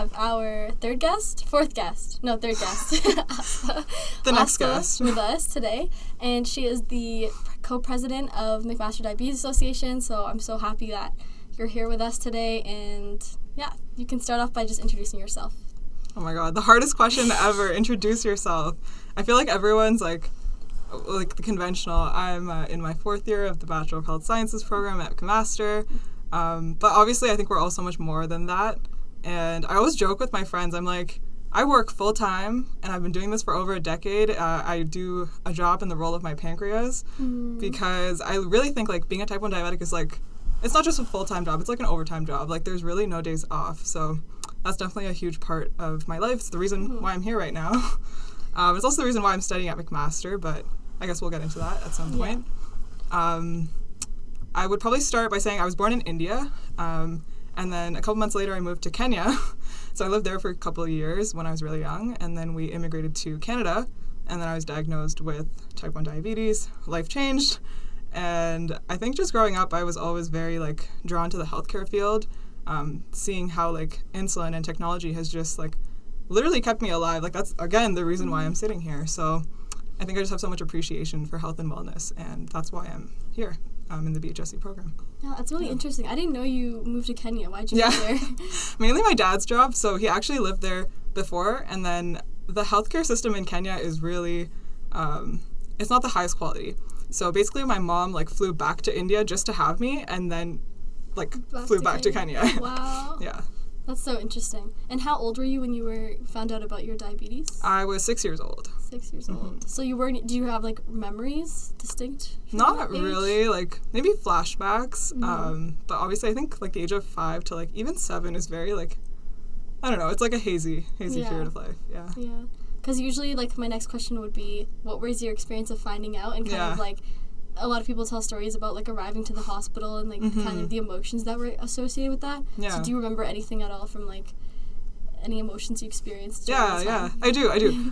have our third guest. Aastha. The next Aastha guest. with us today, and she is the co-president of McMaster Diabetes Association, so I'm so happy that you're here with us today, and yeah, you can start off by just introducing yourself. Oh my god, the hardest question ever. Introduce yourself. I feel like everyone's like the conventional. I'm in my 4th year of the Bachelor of Health Sciences program at McMaster. But obviously I think we're all so much more than that. And I always joke with my friends, I'm like, I work full time and I've been doing this for over a decade. I do a job in the role of my pancreas because I really think like being a type 1 diabetic is like, it's not just a full-time job, it's like an overtime job. Like there's really no days off. So that's definitely a huge part of my life. It's the reason why I'm here right now. It's also the reason why I'm studying at McMaster, but I guess we'll get into that at some point. I would probably start by saying I was born in India, and then a couple months later I moved to Kenya. So I lived there for a couple of years when I was really young, and then we immigrated to Canada, and then I was diagnosed with type 1 diabetes. Life changed, and I think just growing up I was always very like drawn to the healthcare field, seeing how like insulin and technology has just like literally kept me alive. Like that's again the reason why I'm sitting here. So I think I just have so much appreciation for health and wellness, and that's why I'm here in the BHSC program. Yeah, that's really interesting. I didn't know you moved to Kenya. Why'd you move there? Mainly my dad's job. So he actually lived there before, and then the healthcare system in Kenya is really, it's not the highest quality. So basically my mom like flew back to India just to have me, and then like flew back to Kenya. Wow. Yeah. That's so interesting. And how old were you when you found out about your diabetes? I was 6 years old. 6 years old. So do you have like memories distinct? Not really, like maybe flashbacks. But obviously I think like the age of 5 to like even 7 is very like, I don't know, it's like a hazy period of life. Yeah. Yeah. Because usually like my next question would be, what was your experience of finding out, and kind of like, a lot of people tell stories about like arriving to the hospital and like kind of the emotions that were associated with that. Yeah. So do you remember anything at all from like any emotions you experienced? Yeah, I do.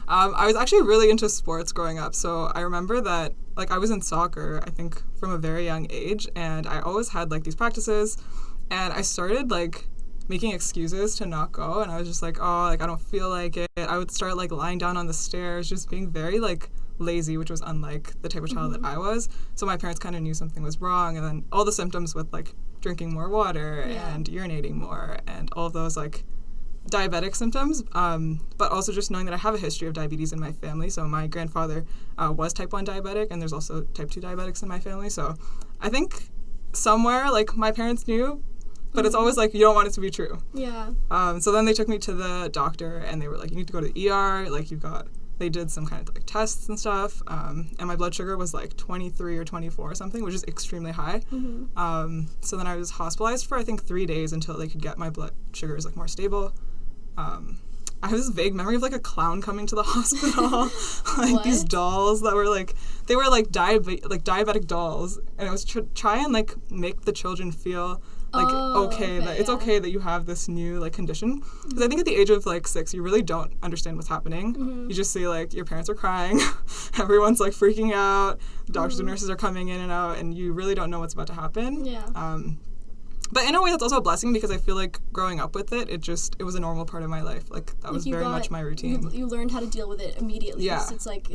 I was actually really into sports growing up. So I remember that like I was in soccer, I think from a very young age, and I always had like these practices, and I started like making excuses to not go, and I was just like, oh, like I don't feel like it. I would start like lying down on the stairs, just being very like lazy, which was unlike the type of child that I was. So my parents kind of knew something was wrong, and then all the symptoms with like drinking more water and urinating more and all of those like diabetic symptoms, but also just knowing that I have a history of diabetes in my family. So my grandfather was type 1 diabetic, and there's also type 2 diabetics in my family. So I think somewhere like my parents knew, but it's always like you don't want it to be true. Yeah. So then they took me to the doctor, and they were like, you need to go to the ER, like they did some kind of like tests and stuff, and my blood sugar was like 23 or 24 or something, which is extremely high. So then I was hospitalized for I think 3 days until they could get my blood sugars like more stable. I have this vague memory of like a clown coming to the hospital, like these dolls that were like, they were like diabetic dolls, and it was try and like make the children feel like it's okay that you have this new like condition, because I think at the age of like 6 you really don't understand what's happening. You just see like your parents are crying, everyone's like freaking out, doctors and nurses are coming in and out, and you really don't know what's about to happen. But in a way that's also a blessing, because I feel like growing up with it, it was a normal part of my life. Like that was very much my routine. You learned how to deal with it immediately. Yeah. So it's like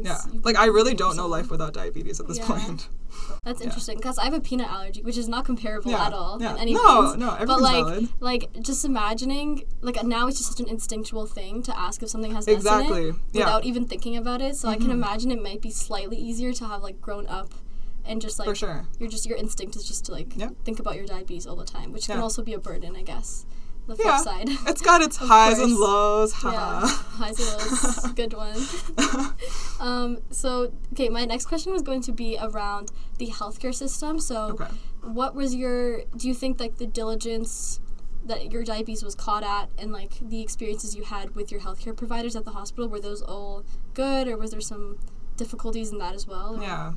like I really don't know life without diabetes at this point. That's interesting, because I have a peanut allergy, which is not comparable at all. Yeah. In any no, But everything's valid. Like just imagining, like now it's just such an instinctual thing to ask if something has mess in it without even thinking about it. So I can imagine it might be slightly easier to have like grown up and just like, for sure, your instinct is just to like think about your diabetes all the time, which can also be a burden, I guess. The flip side. It's got its highs and lows. Highs and lows. Good one. So, okay, my next question was going to be around the healthcare system. So, what was do you think like the diligence that your diabetes was caught at, and like the experiences you had with your healthcare providers at the hospital, were those all good, or was there some difficulties in that as well? Or? Yeah.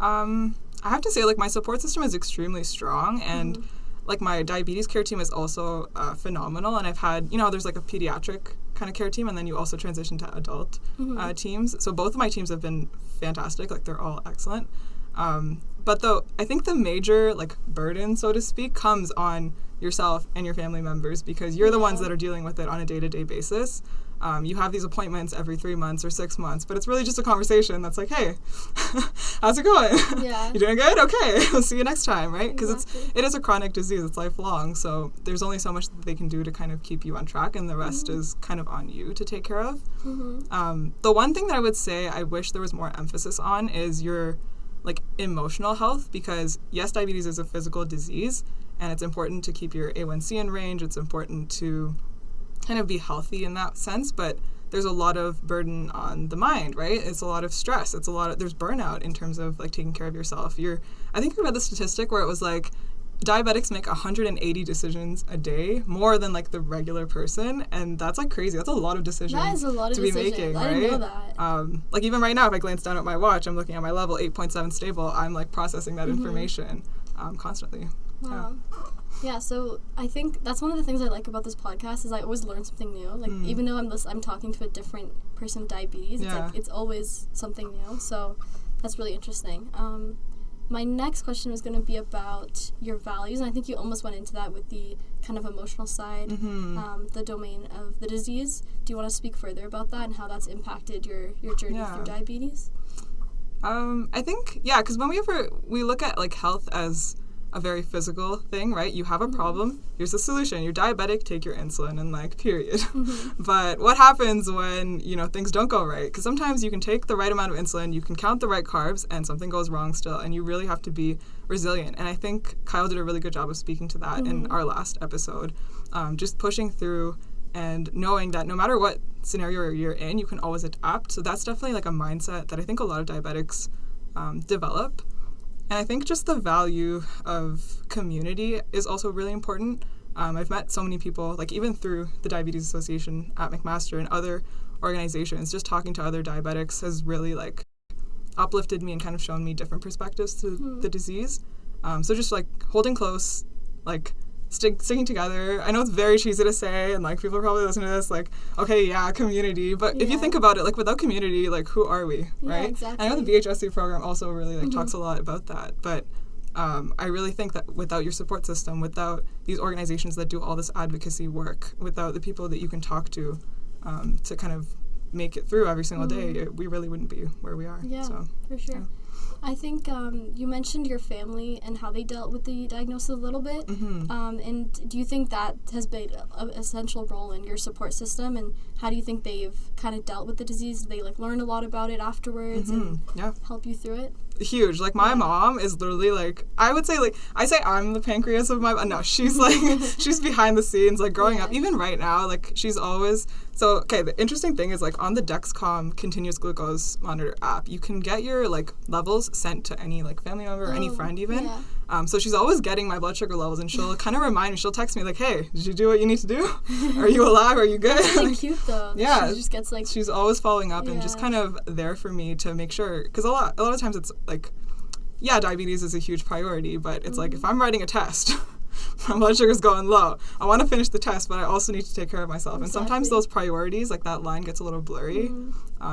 I have to say, like, my support system is extremely strong, and like my diabetes care team is also phenomenal. And I've had, there's like a pediatric kind of care team, and then you also transition to adult teams. So both of my teams have been fantastic. Like, they're all excellent. But I think the major like burden, so to speak, comes on yourself and your family members, because you're the ones that are dealing with it on a day-to-day basis. You have these appointments every 3 months or 6 months, but it's really just a conversation that's like, hey, how's it going? Yeah. You doing good? Okay, we'll see you next time, right? Because it is a chronic disease. It's lifelong, so there's only so much that they can do to kind of keep you on track, and the rest is kind of on you to take care of. The one thing that I would say I wish there was more emphasis on is your like emotional health, because yes, diabetes is a physical disease, and it's important to keep your A1C in range. It's important to kind of be healthy in that sense, but there's a lot of burden on the mind, right? It's a lot of stress. There's burnout in terms of like taking care of yourself. I think I read the statistic where it was like diabetics make 180 decisions a day, more than like the regular person, and that's like crazy. That's a lot of decisions. That is a lot of decisions. Be making, I didn't know that. Like even right now, if I glance down at my watch, I'm looking at my level 8.7 stable. I'm like processing that information constantly. Wow. Yeah, so I think that's one of the things I like about this podcast is I always learn something new. Like even though I'm talking to a different person with diabetes, it's always something new. So that's really interesting. My next question was going to be about your values, and I think you almost went into that with the kind of emotional side, the domain of the disease. Do you want to speak further about that and how that's impacted your journey through diabetes? I think, because when we look at like health as a very physical thing, right? You have a problem, here's the solution. You're diabetic, take your insulin, and like, period. But what happens when, things don't go right? Because sometimes you can take the right amount of insulin, you can count the right carbs, and something goes wrong still, and you really have to be resilient. And I think Kyle did a really good job of speaking to that in our last episode. Just pushing through and knowing that no matter what scenario you're in, you can always adapt. So that's definitely like a mindset that I think a lot of diabetics develop. And I think just the value of community is also really important. I've met so many people, like even through the Diabetes Association at McMaster and other organizations, just talking to other diabetics has really like uplifted me and kind of shown me different perspectives to the disease. So just like holding close, like sticking together. I know it's very cheesy to say, and like people are probably listening to this like, okay, community. But if you think about it, like without community, like who are we, right? Yeah, exactly. I know the BHSC program also really like talks a lot about that. But I really think that without your support system, without these organizations that do all this advocacy work, without the people that you can talk to kind of make it through every single day, we really wouldn't be where we are. Yeah, so, for sure. Yeah. I think you mentioned your family and how they dealt with the diagnosis a little bit. And do you think that has played an essential role in your support system? And how do you think they've kind of dealt with the disease? Did they like learn a lot about it afterwards and help you through it? Huge. Like my mom is literally like, I would say like, I say I'm the pancreas of my, no, she's like, she's behind the scenes, like growing up, even right now, like she's always, so, okay, the interesting thing is like on the Dexcom continuous glucose monitor app, you can get your like levels sent to any like family member or any friend even. Yeah. So she's always getting my blood sugar levels, and she'll kind of remind me, she'll text me like, hey, did you do what you need to do? Are you alive? Are you good? That's really cute though. Yeah. She just gets like, she's always following up and just kind of there for me to make sure, because a lot of times it's like, diabetes is a huge priority, but it's like if I'm writing a test, my blood sugar's going low, I want to finish the test, but I also need to take care of myself. And sometimes those priorities, like that line gets a little blurry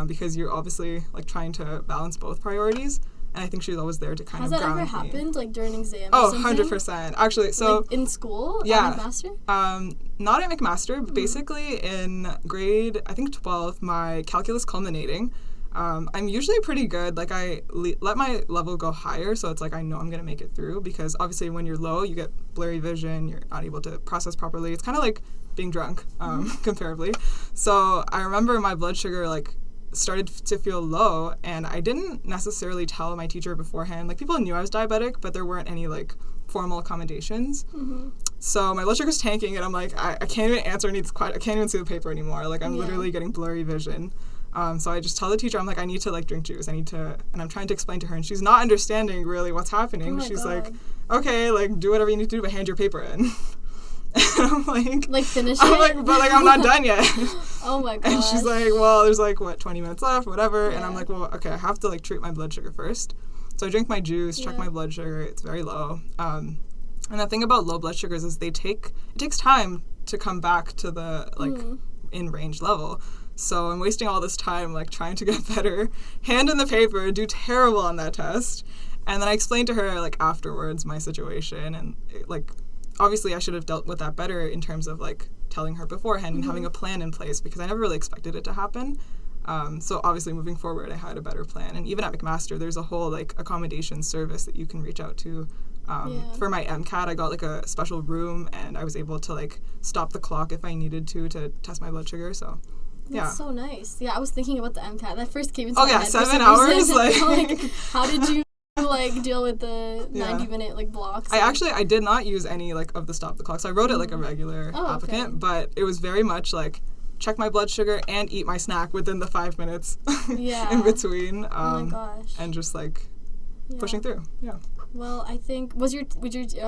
because you're obviously like trying to balance both priorities. And I think she's always there to kind of ground me. Has that ever happened, like during exams? Oh, 100%. Actually, so like in school? Yeah. At McMaster? Not at McMaster, but basically in grade, I think 12, my calculus culminating. I'm usually pretty good. Like I let my level go higher, so it's like I know I'm gonna make it through, because obviously when you're low, you get blurry vision. You're not able to process properly. It's kind of like being drunk, comparably. So I remember my blood sugar like started to feel low, and I didn't necessarily tell my teacher beforehand. Like people knew I was diabetic, but there weren't any like formal accommodations. So my blood sugar's tanking, and I'm like, I can't even answer any. I can't even see the paper anymore. Like I'm literally getting blurry vision. So I just tell the teacher, I'm like, I need to like drink juice. And I'm trying to explain to her, and she's not understanding really what's happening. She's like, okay, like do whatever you need to do, but hand your paper in. And I'm like finish I'm it? like, but like I'm not done yet. Oh my gosh. And she's like, well, there's like 20 minutes left, whatever. And I'm like, well, okay, I have to like treat my blood sugar first. So I drink my juice, check my blood sugar. It's very low. And the thing about low blood sugars is it takes time to come back to the like in range level. So I'm wasting all this time like trying to get better, hand in the paper, do terrible on that test. And then I explained to her, like, afterwards my situation, and, like, obviously I should have dealt with that better in terms of, like, telling her beforehand and having a plan in place, because I never really expected it to happen. So obviously moving forward, I had a better plan. And even at McMaster, there's a whole, like, accommodation service that you can reach out to. For my MCAT, I got, like, a special room, and I was able to, like, stop the clock if I needed to test my blood sugar, so... Yeah. That's so nice. Yeah, I was thinking about the MCAT. That first came into my head. 7 hours? Like, how did you, like, deal with the 90-minute, like, blocks? I did not use any, like, of the stop the clock. So I wrote it like a regular applicant, but it was very much, like, check my blood sugar and eat my snack within the 5 minutes in between. Oh, my gosh. And just, like, pushing through. Yeah. Well, I think, would your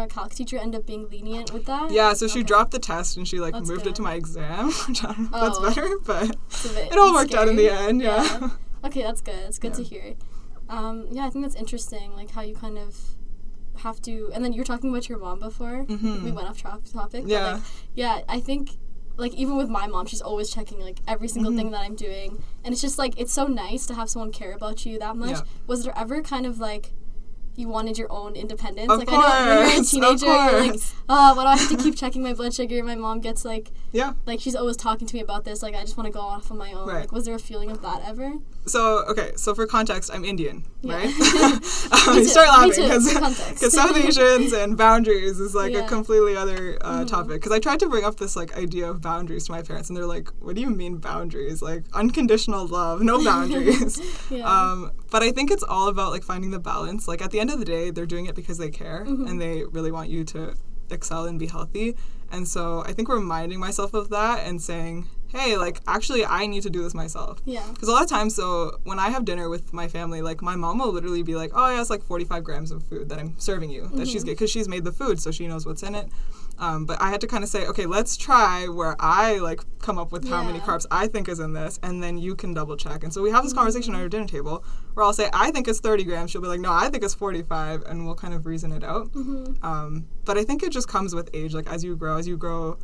calc teacher end up being lenient with that? Yeah, so she dropped the test and she, like, that's moved good. it to my exam, which I don't know if that's better, but it all worked out in the end, yeah. Okay, that's good. It's good to hear. Yeah, I think that's interesting, like, how you kind of have to, and then you were talking about your mom before. We went off topic. Yeah. But, like, I think, like, even with my mom, she's always checking, like, every single thing that I'm doing. And it's just, like, it's so nice to have someone care about you that much. Yeah. Was there ever kind of, like, you wanted your own independence? Of like, course, I know when you're a teenager, you're like, why do I have to keep checking my blood sugar? My mom gets, like, like, she's always talking to me about this. Like, I just want to go off on my own. Right. Like, was there a feeling of that ever? So for context, I'm Indian, right? You start laughing because South Asians and boundaries is, like, a completely other topic. Because I tried to bring up this, like, idea of boundaries to my parents, and they're like, what do you mean boundaries? Like, unconditional love, no boundaries. But I think it's all about, like, finding the balance. Like, at the end of the day, they're doing it because they care, and they really want you to excel and be healthy. And so I think reminding myself of that and saying, hey, like, actually, I need to do this myself. Yeah. Because a lot of times, so when I have dinner with my family, like, my mom will literally be like, oh, yeah, it's like 45 grams of food that I'm serving you, that she's getting, because she's made the food, so she knows what's in it. But I had to kind of say, okay, let's try where I, like, come up with how many carbs I think is in this, and then you can double check. And so we have this conversation at our dinner table where I'll say, I think it's 30 grams. She'll be like, no, I think it's 45, and we'll kind of reason it out. But I think it just comes with age. Like, as you grow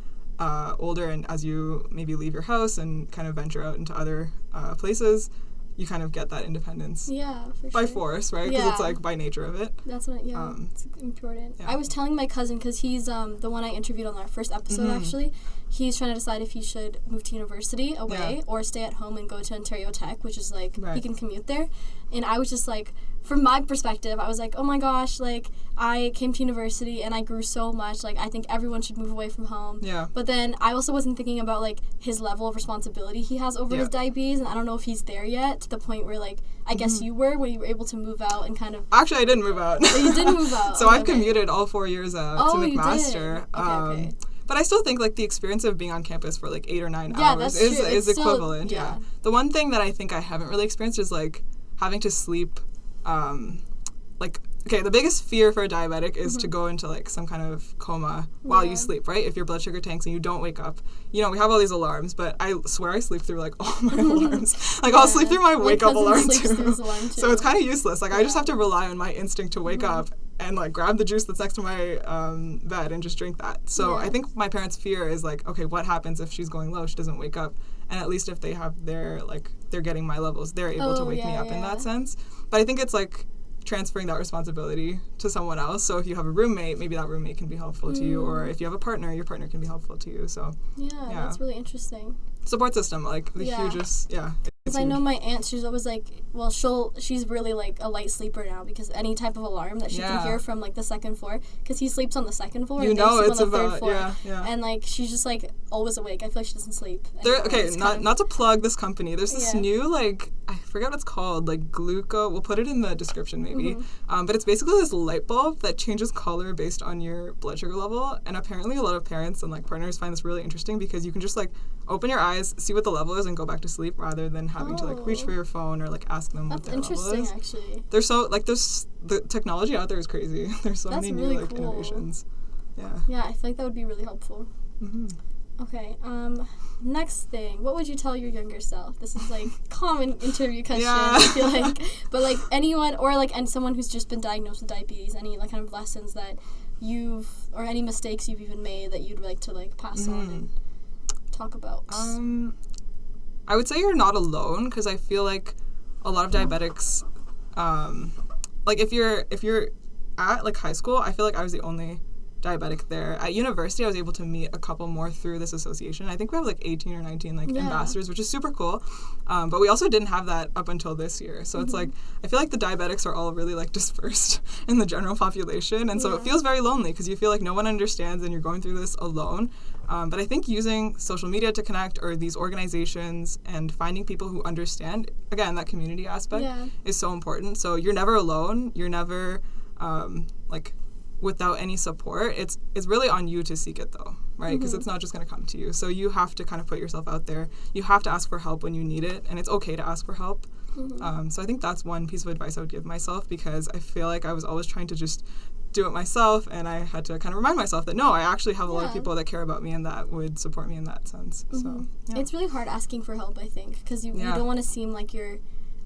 older, and as you maybe leave your house and kind of venture out into other places, you kind of get that independence. Yeah, for sure. By force, right? Because it's, like, by nature of it. That's what, it's important. Yeah. I was telling my cousin, because he's the one I interviewed on our first episode, actually. He's trying to decide if he should move to university away or stay at home and go to Ontario Tech, which is, like, he can commute there. And I was just, like, from my perspective, I was like, oh my gosh, like, I came to university and I grew so much. Like, I think everyone should move away from home. Yeah. But then I also wasn't thinking about, like, his level of responsibility he has over his diabetes, and I don't know if he's there yet to the point where, like, I guess you were, when you were able to move out and kind of... Actually, I didn't move out. Oh, you didn't move out. So I've commuted all 4 years to McMaster. You did. Okay. But I still think, like, the experience of being on campus for, like, 8 or 9 hours is equivalent. Still, the one thing that I think I haven't really experienced is, like, having to sleep, like, okay, the biggest fear for a diabetic is to go into, like, some kind of coma while you sleep, right? If your blood sugar tanks and you don't wake up. You know, we have all these alarms, but I swear I sleep through, like, all my alarms. Like, I'll sleep through my wake-up alarm, too. So it's kind of useless. Like, I just have to rely on my instinct to wake up and, like, grab the juice that's next to my bed and just drink that. So I think my parents' fear is, like, okay, what happens if she's going low, she doesn't wake up? And at least if they have their, like, they're getting my levels, they're able to wake me up in that sense. But I think it's, like, transferring that responsibility to someone else. So if you have a roommate, maybe that roommate can be helpful to you, or if you have a partner, your partner can be helpful to you. So that's really interesting. Support system, like, the hugest, Because I know my aunt, she's always like, well, she's really, like, a light sleeper now, because any type of alarm that she can hear from, like, the second floor, because he sleeps on the second floor, and they sleep on the third floor, and, like, she's just, like, always awake. I feel like she doesn't sleep anymore. Okay, not to plug this company, there's this new, like, I forget what it's called, like, we'll put it in the description maybe, but it's basically this light bulb that changes color based on your blood sugar level, and apparently a lot of parents and, like, partners find this really interesting, because you can just, like, open your eyes, see what the level is, and go back to sleep, rather than having to, like, reach for your phone or, like, ask them what their level is. That's interesting, actually. They're so, like, the technology out there is crazy. There's so many new, like, innovations. Yeah, I feel like that would be really helpful. Okay, next thing, what would you tell your younger self? This is, like, common interview question, I feel like. But, like, anyone, or, like, and someone who's just been diagnosed with diabetes, any, like, kind of lessons that or any mistakes you've even made that you'd like to, like, pass on and talk about? I would say you're not alone, because I feel like a lot of diabetics like, if you're at, like, high school, I feel like I was the only diabetic there. At university, I was able to meet a couple more through this association. I think we have, like, 18 or 19, like, ambassadors, which is super cool. But we also didn't have that up until this year. So it's, like, I feel like the diabetics are all really, like, dispersed in the general population. And so it feels very lonely because you feel like no one understands and you're going through this alone. But I think using social media to connect, or these organizations, and finding people who understand, again, that community aspect is so important. So you're never alone. You're never, like, without any support. It's really on you to seek it, though, right? Because it's not just going to come to you. So you have to kind of put yourself out there. You have to ask for help when you need it, and it's okay to ask for help. So I think that's one piece of advice I would give myself, because I feel like I was always trying to just do it myself, and I had to kind of remind myself that, no, I actually have a lot of people that care about me and that would support me in that sense. So it's really hard asking for help, I think, because you don't want to seem like you're...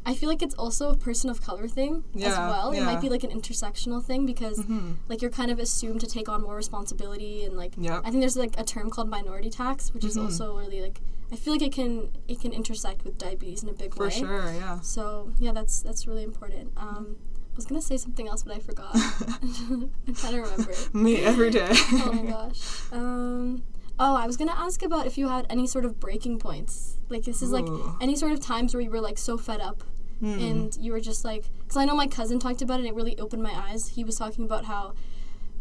I feel like it's also a person of color thing as well. It might be like an intersectional thing, because like you're kind of assumed to take on more responsibility, and like I think there's like a term called minority tax, which is also really like, I feel like it can intersect with diabetes in a big way. For sure, yeah. So yeah, that's really important. I was gonna say something else, but I forgot. I'm trying to remember. Me every day. Oh my gosh. I was gonna ask about if you had any sort of breaking points. Like, this is like any sort of times where you were like so fed up and you were just like, because I know my cousin talked about it and it really opened my eyes. He was talking about how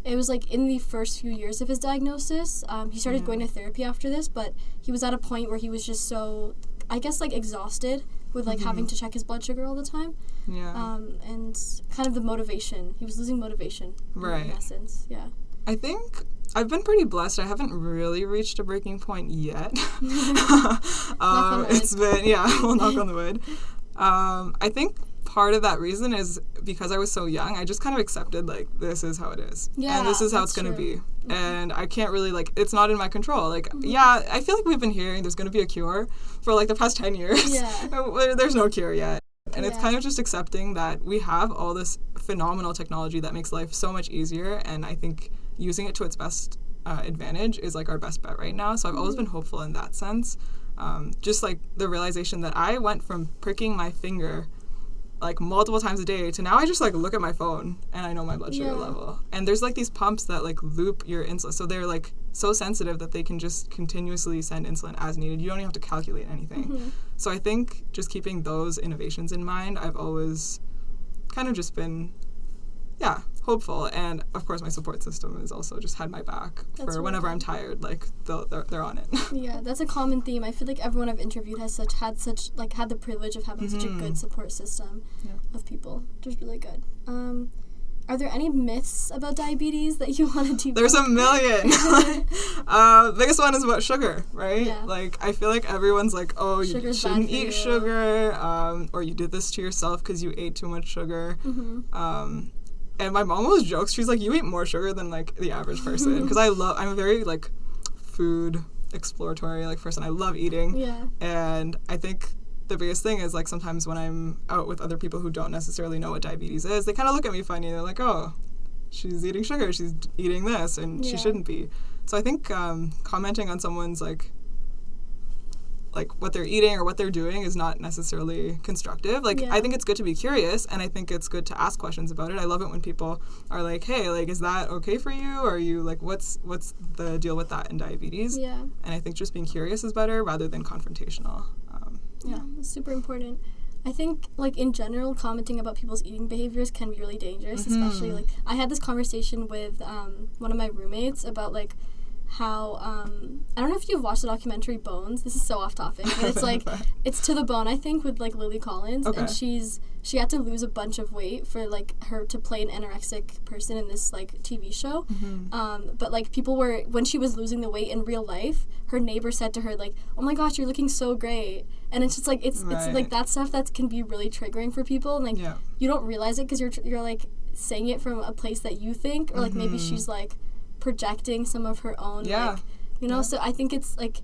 it was like in the first few years of his diagnosis, he started going to therapy after this, but he was at a point where he was just so, I guess, like exhausted with like having to check his blood sugar all the time. And kind of the motivation. He was losing motivation. In essence. Yeah. I think I've been pretty blessed. I haven't really reached a breaking point yet. It's been, we'll knock on the wood. I think part of that reason is because I was so young, I just kind of accepted, like, this is how it is. And this is how it's going to be. And I can't really, like, it's not in my control. Like, I feel like we've been hearing there's going to be a cure for, like, the past 10 years. There's no cure yet. And it's kind of just accepting that we have all this phenomenal technology that makes life so much easier. And I think using it to its best advantage is, like, our best bet right now. So I've always been hopeful in that sense. Just, like, the realization that I went from pricking my finger, like, multiple times a day to now I just, like, look at my phone and I know my blood sugar level. And there's, like, these pumps that, like, loop your insulin. So they're, like, so sensitive that they can just continuously send insulin as needed. You don't even have to calculate anything. So I think just keeping those innovations in mind, I've always kind of just been, hopeful. And of course my support system has also just had my back for whenever I'm tired. Like, they're on it. Yeah, that's a common theme. I feel like everyone I've interviewed has had the privilege of having such a good support system of people, which is really good. Are there any myths about diabetes that you want to debunk? There's a million. Biggest one is about sugar, right? Yeah. Like, I feel like everyone's like, oh, you shouldn't eat sugar, or you did this to yourself because you ate too much sugar. And my mom always jokes, she's like, you eat more sugar than, like, the average person. Because I'm a very, like, food exploratory, like, person. I love eating. Yeah. And I think the biggest thing is, like, sometimes when I'm out with other people who don't necessarily know what diabetes is, they kind of look at me funny. They're like, oh, she's eating sugar, she's eating this, and she shouldn't be. So I think commenting on someone's, like, what they're eating or what they're doing is not necessarily constructive. Like, I think it's good to be curious, and I think it's good to ask questions about it. I love it when people are like, hey, like, is that okay for you? Or are you, like, what's the deal with that in diabetes? Yeah. And I think just being curious is better rather than confrontational. That's super important. I think, like, in general, commenting about people's eating behaviors can be really dangerous, especially, like, I had this conversation with one of my roommates about, like, how, I don't know if you've watched the documentary Bones. This is so off topic, but it's, like, it's To the Bone, I think, with, like, Lily Collins, and she had to lose a bunch of weight for, like, her to play an anorexic person in this, like, TV show, but, like, when she was losing the weight in real life, her neighbor said to her, like, oh my gosh, you're looking so great, and it's just, like, it's like, that stuff that can be really triggering for people, and, like, you don't realize it because you're, like, saying it from a place that you think, or, like, maybe she's, like, projecting some of her own, like, you know, so I think it's, like,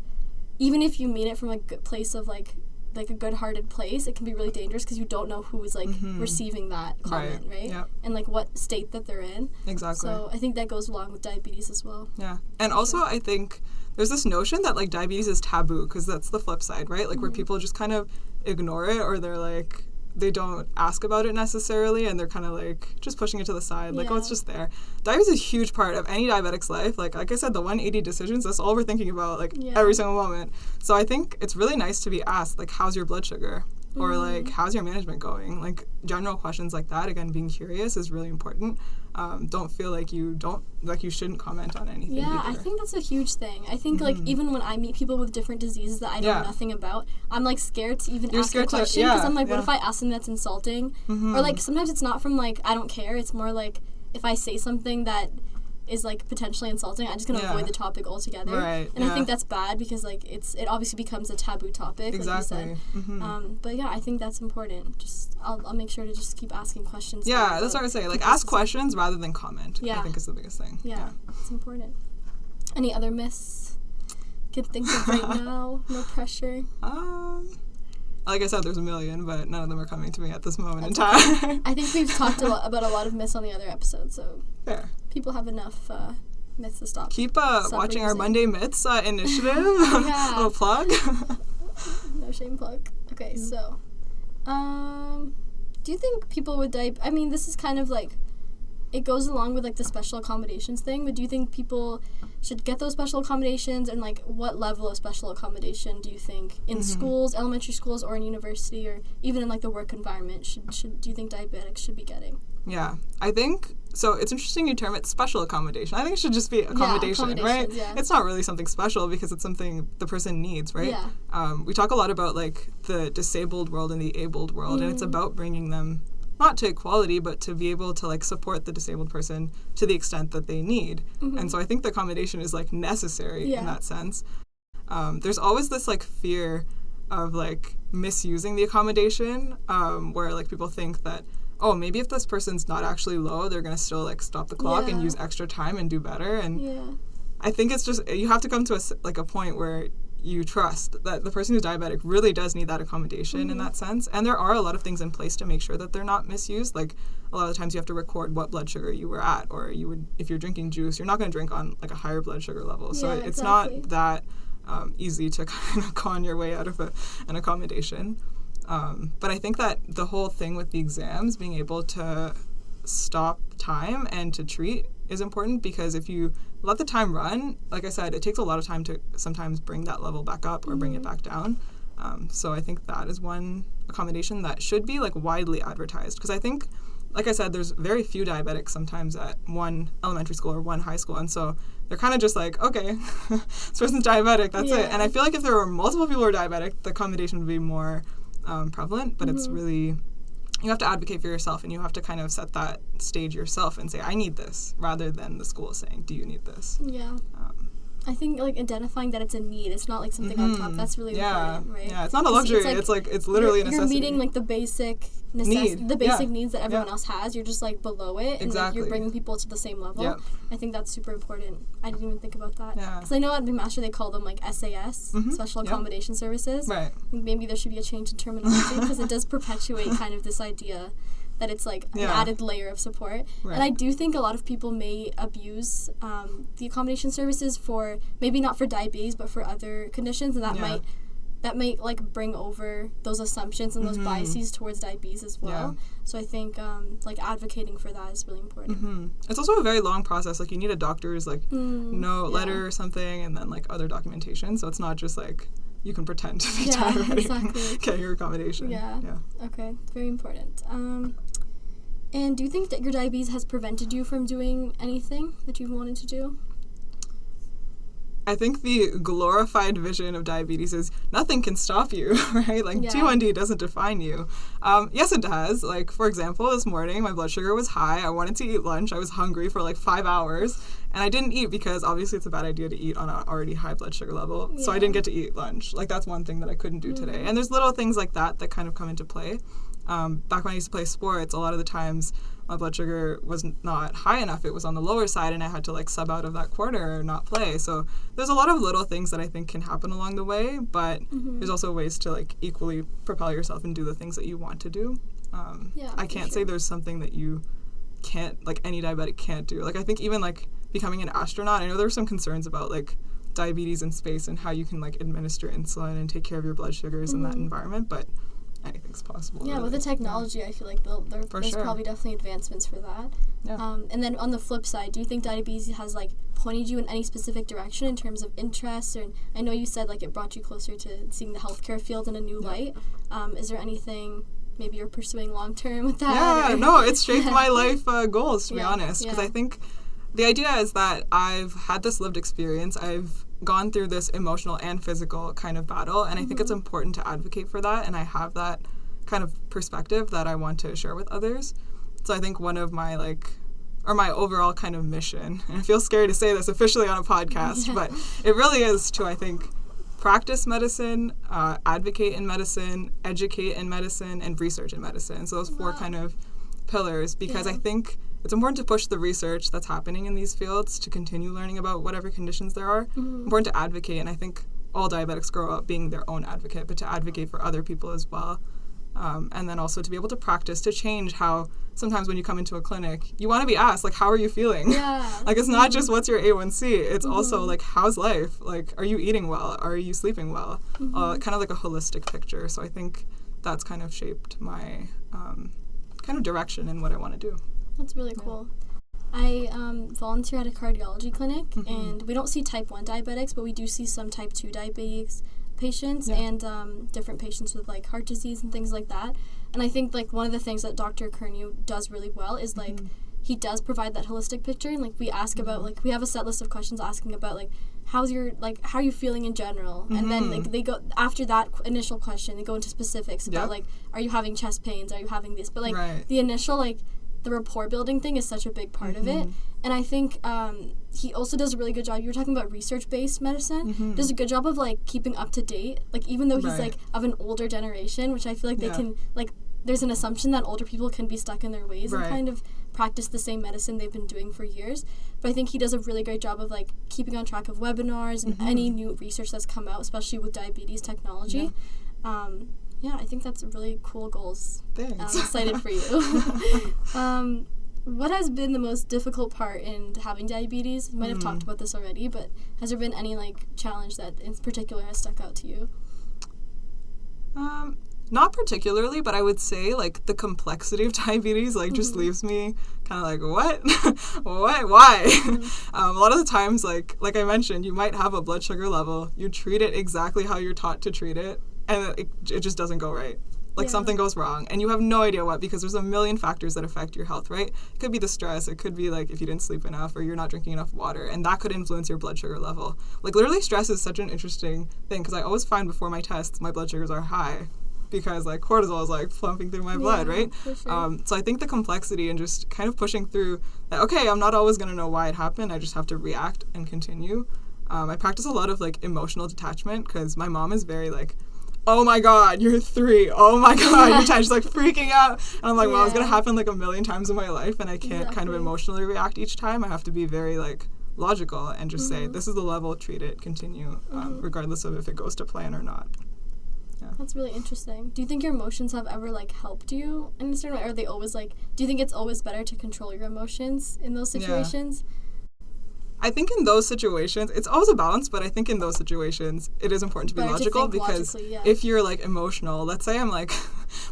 even if you mean it from a good place of, like a good-hearted place, it can be really dangerous because you don't know who is, like, receiving that comment, right? Yep. And, like, what state that they're in. Exactly. So I think that goes along with diabetes as well. Yeah. And also, I think there's this notion that, like, diabetes is taboo, because that's the flip side, right? Like, where people just kind of ignore it, or they're like, they don't ask about it necessarily, and they're kind of like just pushing it to the side, like, yeah. oh, it's just there. Diabetes is a huge part of any diabetic's life. Like I said, the 180 decisions, that's all we're thinking about, like, yeah. every single moment. So I think it's really nice to be asked, like, how's your blood sugar? Or, like, how's your management going? Like, general questions like that, again, being curious is really important. Don't feel like you shouldn't comment on anything. Yeah, either. I think that's a huge thing. I think, like, even when I meet people with different diseases that I know nothing about, I'm, like, scared to even ask a question, because I'm like, what if I ask something that's insulting? Or, like, sometimes it's not from, like, I don't care. It's more like, if I say something that is, like, potentially insulting, I'm just going to avoid the topic altogether. Right, and I think that's bad, because, like, it obviously becomes a taboo topic, exactly. like you said. But, yeah, I think that's important. Just, I'll make sure to just keep asking questions. Yeah, that's what I would say. Like, ask questions rather than comment, I think is the biggest thing. Yeah, it's important. Any other myths you can think of right now? No pressure. Like I said, there's a million, but none of them are coming to me at this moment in time. I think we've talked about a lot of myths on the other episodes, so fair. People have enough myths to stop. Keep watching our Monday Myths initiative. Little plug. No shame plug. Okay, so, do you think people with diabetes, I mean, this is kind of like, it goes along with, like, the special accommodations thing, but do you think people should get those special accommodations, and, like, what level of special accommodation do you think in schools, elementary schools, or in university, or even in, like, the work environment do you think diabetics should be getting? Yeah, I think, so it's interesting you term it special accommodation. I think it should just be accommodation, right? Yeah. It's not really something special because it's something the person needs, right? Yeah. We talk a lot about, like, the disabled world and the abled world, and it's about bringing them not to equality, but to be able to, like, support the disabled person to the extent that they need. And so I think the accommodation is, like, necessary in that sense. There's always this, like, fear of, like, misusing the accommodation, where, like, people think that, oh, maybe if this person's not actually low, they're going to still, like, stop the clock and use extra time and do better. And I think it's just, you have to come to a point where you trust that the person who's diabetic really does need that accommodation in that sense. And there are a lot of things in place to make sure that they're not misused. Like, a lot of the times you have to record what blood sugar you were at, or you would, if you're drinking juice, you're not going to drink on, like, a higher blood sugar level. So it's not that easy to kind of con your way out of an accommodation. But I think that the whole thing with the exams, being able to stop time and to treat is important, because if you let the time run, like I said, it takes a lot of time to sometimes bring that level back up or bring it back down. So I think that is one accommodation that should be, like, widely advertised, because I think, like I said, there's very few diabetics sometimes at one elementary school or one high school, and so they're kind of just like, okay, this person's diabetic, that's it. And I feel like if there were multiple people who are diabetic, the accommodation would be more prevalent, but it's really, you have to advocate for yourself, and you have to kind of set that stage yourself and say, I need this, rather than the school saying, do you need this? Yeah. I think, like, identifying that it's a need, it's not, like, something on top, that's really important, right? Yeah, it's not a luxury, it's literally a necessity. You're meeting, like, the basic needs that everyone else has, you're just, like, below it, and like, you're bringing people to the same level. I think that's super important. I didn't even think about that. Because I know at McMaster they call them, like, SAS, Special Accommodation Services. Right. I think maybe there should be a change in terminology, because it does perpetuate kind of this idea that it's, like, an added layer of support. Right. And I do think a lot of people may abuse the accommodation services for, maybe not for diabetes, but for other conditions, and that might like, bring over those assumptions and those biases towards diabetes as well. So I think, like, advocating for that is really important. It's also a very long process. Like, you need a doctor's, like, note, letter or something, and then, like, other documentation. So it's not just, like, you can pretend to be diabetic, get your accommodation. Yeah. Okay, very important. And do you think that your diabetes has prevented you from doing anything that you've wanted to do? I think the glorified vision of diabetes is nothing can stop you, right? Like, T1D doesn't define you. Yes, it does. Like, for example, this morning, my blood sugar was high. I wanted to eat lunch. I was hungry for, like, 5 hours. And I didn't eat because, obviously, it's a bad idea to eat on an already high blood sugar level. So I didn't get to eat lunch. Like, that's one thing that I couldn't do today. And there's little things like that that kind of come into play. Back when I used to play sports, a lot of the times my blood sugar was not high enough. It was on the lower side, and I had to, like, sub out of that quarter or not play. So there's a lot of little things that I think can happen along the way, but there's also ways to, like, equally propel yourself and do the things that you want to do. I can't say there's something that you can't, like, any diabetic can't do. Like, I think even, like, becoming an astronaut, I know there were some concerns about, like, diabetes in space and how you can, like, administer insulin and take care of your blood sugars in that environment, but anything's possible. Yeah, really. with the technology, I feel like there's probably definitely advancements for that. Yeah. And then on the flip side, do you think diabetes has like pointed you in any specific direction in terms of interests? Or I know you said like it brought you closer to seeing the healthcare field in a new light. Is there anything maybe you're pursuing long term with that? Yeah, no, it's shaped my life goals, to be honest. Because I think the idea is that I've had this lived experience. I've gone through this emotional and physical kind of battle, and I think it's important to advocate for that, and I have that kind of perspective that I want to share with others. So I think one of my my overall kind of mission, and it feels scary to say this officially on a podcast, but it really is to, I think, practice medicine, advocate in medicine, educate in medicine, and research in medicine. So those four kind of pillars, because I think it's important to push the research that's happening in these fields to continue learning about whatever conditions there are. Important to advocate, and I think all diabetics grow up being their own advocate, but to advocate for other people as well. And then also to be able to practice, to change how sometimes when you come into a clinic, you want to be asked, like, how are you feeling? Yeah. Like, it's not just what's your A1C, it's also, like, how's life? Like, are you eating well? Are you sleeping well? Kind of like a holistic picture. So I think that's kind of shaped my kind of direction in what I want to do. That's really cool. I volunteer at a cardiology clinic, and we don't see type 1 diabetics, but we do see some type 2 diabetes patients and different patients with like heart disease and things like that. And I think like one of the things that Dr. Kernio does really well is like he does provide that holistic picture, and like we ask about like we have a set list of questions asking about like how are you feeling in general, and then like they go after that initial question, they go into specifics about like, are you having chest pains, are you having this, but like the initial like the rapport building thing is such a big part of it. And I think he also does a really good job. You were talking about research-based medicine. Does a good job of like keeping up to date. Like even though he's like of an older generation, which I feel like they can like, there's an assumption that older people can be stuck in their ways and kind of practice the same medicine they've been doing for years. But I think he does a really great job of like keeping on track of webinars and any new research that's come out, especially with diabetes technology. Yeah, I think that's really cool goals. Thanks. I'm excited for you. What has been the most difficult part in having diabetes? You might have talked about this already, but has there been any like challenge that in particular has stuck out to you? Not particularly, but I would say like the complexity of diabetes like just leaves me kind of like, what? Why? A lot of the times, like I mentioned, you might have a blood sugar level, you treat it exactly how you're taught to treat it, and it just doesn't go right. Like something goes wrong, and you have no idea what, because there's a million factors that affect your health, right? It could be the stress, it could be like if you didn't sleep enough or you're not drinking enough water, and that could influence your blood sugar level. Like literally stress is such an interesting thing, because I always find before my tests my blood sugars are high because like cortisol is like pumping through my blood, right? For sure. So I think the complexity and just kind of pushing through that, okay, I'm not always going to know why it happened, I just have to react and continue. I practice a lot of like emotional detachment, because my mom is very like, oh my god, you're 3. Oh my god, you're 10. She's like freaking out. And I'm like, well, it's going to happen like a million times in my life, and I can't kind of emotionally react each time. I have to be very like logical and just say, this is the level, treat it, continue, regardless of if it goes to plan or not. Yeah. That's really interesting. Do you think your emotions have ever like helped you in a certain way? Or are they always like, do you think it's always better to control your emotions in those situations? I think in those situations, it's always a balance, but I think in those situations, it is important to be logical, because if you're like emotional, let's say I'm like,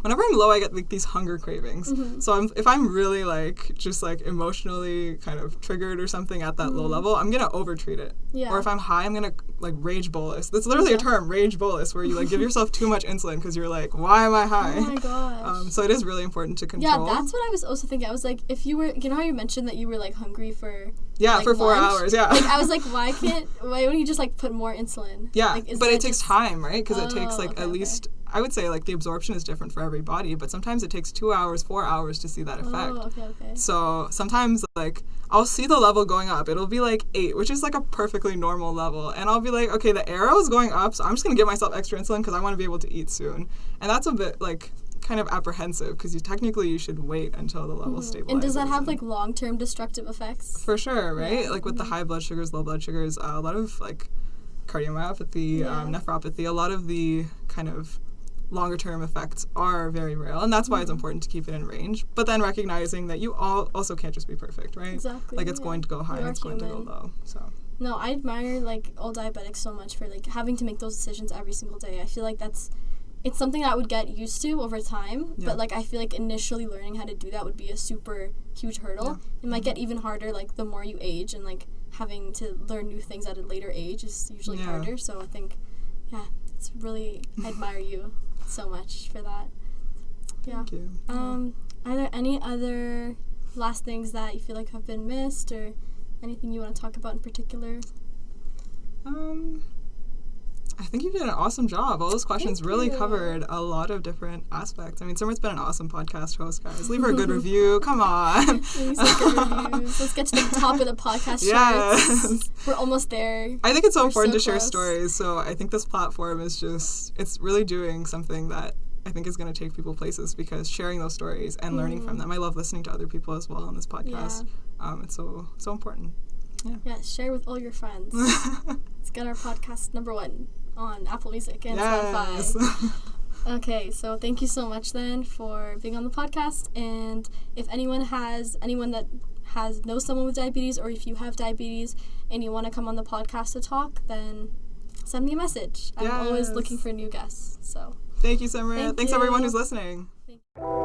whenever I'm low, I get like these hunger cravings. So if I'm really like, just like emotionally kind of triggered or something at that low level, I'm going to over-treat it. Or if I'm high, I'm going to like rage bolus. That's literally a term, rage bolus, where you like give yourself too much insulin because you're like, why am I high? Oh my gosh. So it is really important to control. Yeah, that's what I was also thinking. I was like, if you were, you know how you mentioned that you were like hungry for like, for 4 lunch? hours, yeah. Like, I was like, why don't you just like put more insulin? Yeah, like, but it takes time, right? Because it takes like okay, at least, I would say like the absorption is different for every body, but sometimes it takes 2 hours, 4 hours to see that effect. Okay. So sometimes like I'll see the level going up. It'll be like 8, which is like a perfectly normal level. And I'll be like, okay, the arrow is going up, so I'm just going to give myself extra insulin because I want to be able to eat soon. And that's a bit like kind of apprehensive, because you should wait until the level stabilizes. And does that have like long-term destructive effects? For sure, right? Like with the high blood sugars, low blood sugars, a lot of like cardiomyopathy, nephropathy, a lot of the kind of longer term effects are very real, and that's why it's important to keep it in range, but then recognizing that you also can't just be perfect, right? Exactly. Like it's going to go high and it's going to go low. So no, I admire like all diabetics so much for like having to make those decisions every single day. I feel like that's it's something that I would get used to over time, but, like, I feel like initially learning how to do that would be a super huge hurdle. It might get even harder, like, the more you age, and, like, having to learn new things at a later age is usually harder. So I think, it's really, I admire you so much for that. Thank you. Are there any other last things that you feel like have been missed, or anything you want to talk about in particular? I think you did an awesome job. All those questions really covered a lot of different aspects. I mean, Summer's been an awesome podcast host, guys. Leave her a good review. Come on. Leave some good reviews. Let's get to the top of the podcast charts. We're almost there. I think it's so important to share stories. So I think this platform is just, it's really doing something that I think is going to take people places, because sharing those stories and learning from them. I love listening to other people as well on this podcast. It's so important. Yeah, share with all your friends. Let's get our podcast #1 on Apple Music and Spotify. Okay, so thank you so much then for being on the podcast. And if anyone that knows someone with diabetes, or if you have diabetes and you want to come on the podcast to talk, then send me a message. I'm always looking for new guests. So thank you, Summer. Thanks everyone who's listening. Thank you.